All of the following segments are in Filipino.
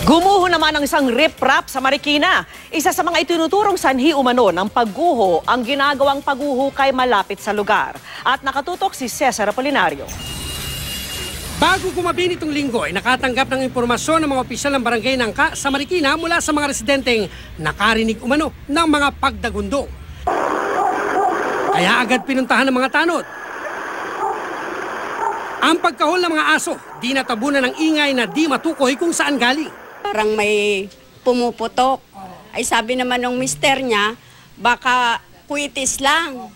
Gumuho naman ang isang riprap sa Marikina. Isa sa mga itinuturong sanhi umano ng pagguho ang ginagawang paghuhukay malapit sa lugar. At nakatutok si Cesar Apolinario. Bago gumabi nitong linggo ay nakatanggap ng impormasyon ng mga opisyal ng Barangay Nangka sa Marikina mula sa mga residenteng nakarinig umano ng mga pagdagundong. Kaya agad pinuntahan ng mga tanod. Ang pagkahol ng mga aso, di natabunan ng ingay na di matukoy kung saan galing. Parang may pumuputok. Ay sabi naman ng mister niya, baka kuitis lang.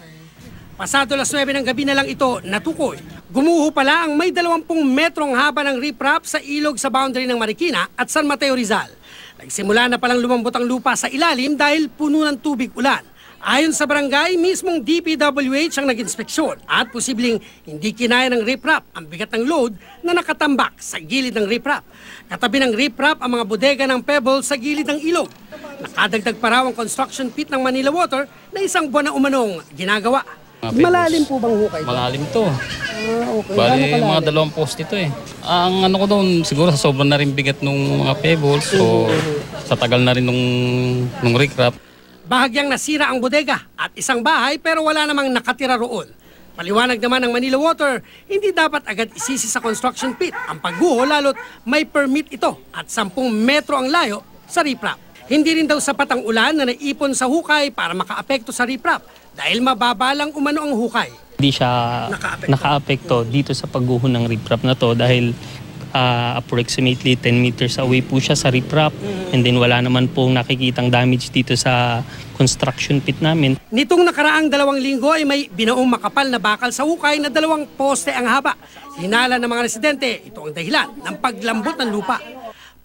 Pasado alas 9 ng gabi na lang ito natukoy. Gumuho pala ang may 20 metrong haba ng riprap sa ilog sa boundary ng Marikina at San Mateo Rizal. Nagsimula na palang lumambot ang lupa sa ilalim dahil puno ng tubig ulan. Ayon sa barangay, mismong DPWH ang nag-inspeksyon at posibleng hindi kinaya ng riprap ang bigat ng load na nakatambak sa gilid ng riprap. Katabi ng riprap ang mga bodega ng pebble sa gilid ng ilog. Nakadagdag pa raw ang construction pit ng Manila Water na isang buwan na umanong ginagawa. Malalim po bang hukay? Malalim to. Okay. Bali, mga 2 post ito eh. Ang ano ko doon, siguro sa sobrang na rin bigat nung mga pebbles o sa tagal na rin nung riprap. Bahagyang nasira ang bodega at isang bahay pero wala namang nakatira roon. Paliwanag naman ng Manila Water, hindi dapat agad isisi sa construction pit ang pagguho lalo't may permit ito at 10 metro ang layo sa riprap. Hindi rin daw sapat ang ulan na naipon sa hukay para makaapekto sa riprap dahil mababalang umano ang hukay. Hindi siya nakaapekto dito sa pagguho ng riprap na to dahil approximately 10 meters away po siya sa riprap and then wala naman pong nakikitang damage dito sa construction pit namin. Nitong nakaraang 2 linggo ay may binaong makapal na bakal sa hukay na 2 poste ang haba. Hinala ng mga residente, ito ang dahilan ng paglambot ng lupa.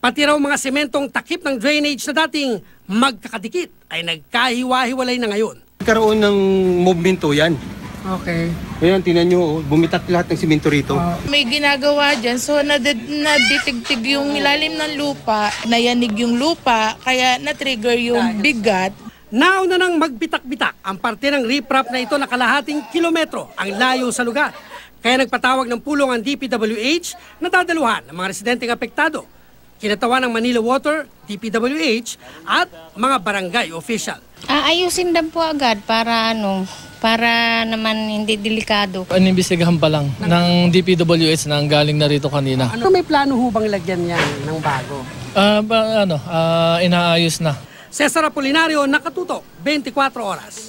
Pati raw mga sementong takip ng drainage na dating magkakadikit ay nagkahiwa-hiwalay na ngayon. Karoon ng movemento yan. Okay. Ngayon, tinan nyo, bumitak lahat ng simento rito. May ginagawa dyan, so naditigtig yung ilalim ng lupa, nayanig yung lupa, kaya na-trigger yung bigat. Nauna nang magbitak-bitak ang parte ng riprap na ito na kalahating kilometro ang layo sa lugar. Kaya nagpatawag ng pulong ang DPWH na dadaluhan ng mga residenteng apektado. Kinatawan ng Manila Water, DPWH at mga barangay official. Ayusin din po agad para naman hindi delikado. Inimbestigahan pa lang ng DPWH na galing na rito kanina. Ano may plano ho bang lagyan yan ng bago? Inaayos na. Cesar Apolinario, nakatutok, 24 oras.